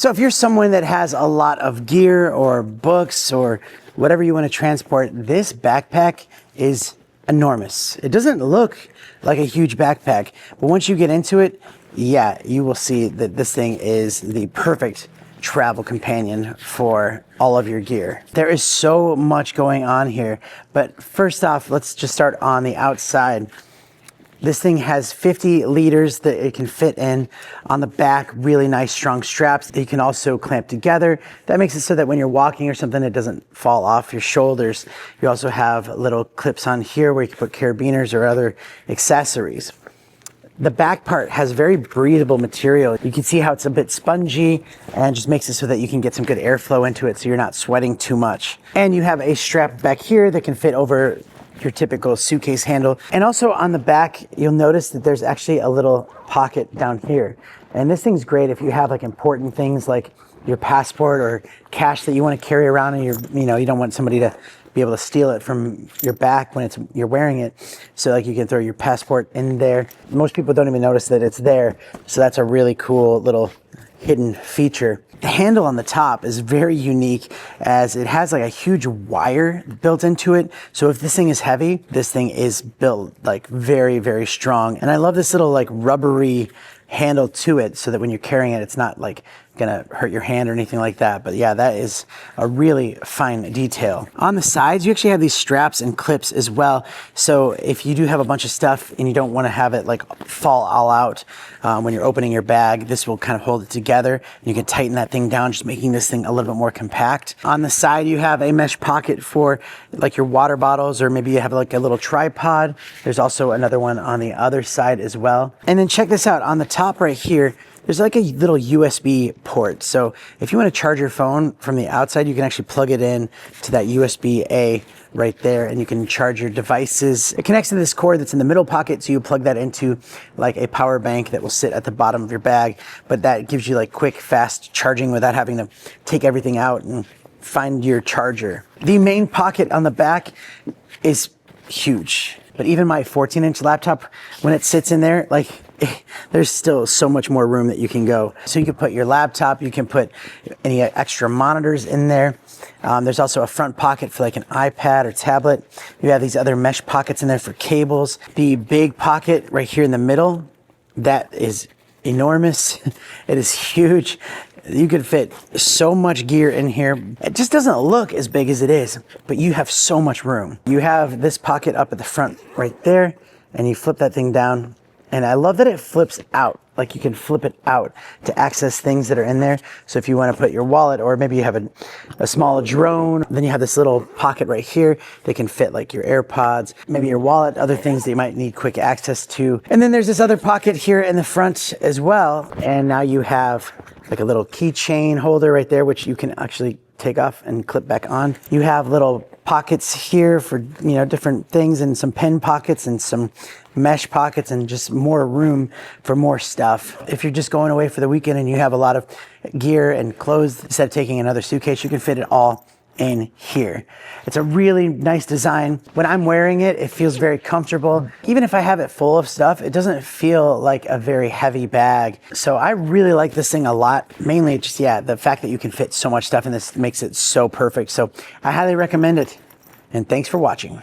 So if you're someone that has a lot of gear or books or whatever you want to transport, this backpack is enormous. It doesn't look like a huge backpack, but once you get into it, yeah, you will see that this thing is the perfect travel companion for all of your gear. There is so much going on here, but first off, let's just start on the outside. This thing has 50 liters that it can fit in. On the back, really nice strong straps that you can also clamp together. That makes it so that when you're walking or something, it doesn't fall off your shoulders. You also have little clips on here where you can put carabiners or other accessories. The back part has very breathable material. You can see how it's a bit spongy and just makes it so that you can get some good airflow into it so you're not sweating too much. And you have a strap back here that can fit over your typical suitcase handle. And also on the back, you'll notice that there's actually a little pocket down here. And this thing's great if you have like important things like your passport or cash that you want to carry around and you don't want somebody to be able to steal it from your back when you're wearing it. So like you can throw your passport in there. Most people don't even notice that it's there. So that's a really cool little hidden feature. The handle on the top is very unique as it has like a huge wire built into it. So if this thing is heavy, this thing is built like very, very strong. And I love this little like rubbery handle to it so that when you're carrying it, it's not like gonna hurt your hand or anything like that. But yeah, that is a really fine detail. On the sides, you actually have these straps and clips as well. So if you do have a bunch of stuff and you don't want to have it like fall all out when you're opening your bag, this will kind of hold it together. And you can tighten that thing down, just making this thing a little bit more compact. On the side, you have a mesh pocket for like your water bottles, or maybe you have like a little tripod. There's also another one on the other side as well. And then check this out, on the top right here, there's like a little USB port. So if you want to charge your phone from the outside, you can actually plug it in to that USB-A right there, and you can charge your devices. It connects to this cord that's in the middle pocket, so you plug that into like a power bank that will sit at the bottom of your bag, but that gives you like quick, fast charging without having to take everything out and find your charger. The main pocket on the back is huge, but even my 14-inch laptop, when it sits in there, like there's still so much more room that you can go. So you can put your laptop, you can put any extra monitors in there. There's also a front pocket for like an iPad or tablet. You have these other mesh pockets in there for cables. The big pocket right here in the middle, that is enormous. It is huge. You could fit so much gear in here. It just doesn't look as big as it is, but you have so much room. You have this pocket up at the front right there, and you flip that thing down. And I love that it flips out, like you can flip it out to access things that are in there. So if you want to put your wallet, or maybe you have a small drone, then you have this little pocket right here that can fit like your AirPods, maybe your wallet, other things that you might need quick access to. And then there's this other pocket here in the front as well. And now you have like a little keychain holder right there, which you can actually take off and clip back on. You have little pockets here for different things, and some pen pockets and some mesh pockets, and just more room for more stuff. If you're just going away for the weekend and you have a lot of gear and clothes, instead of taking another suitcase, you can fit it all in here. It's a really nice design. When I'm wearing it, it feels very comfortable. Even if I have it full of stuff, it doesn't feel like a very heavy bag. So I really like this thing a lot. Mainly just, the fact that you can fit so much stuff in this makes it so perfect. So I highly recommend it. And thanks for watching.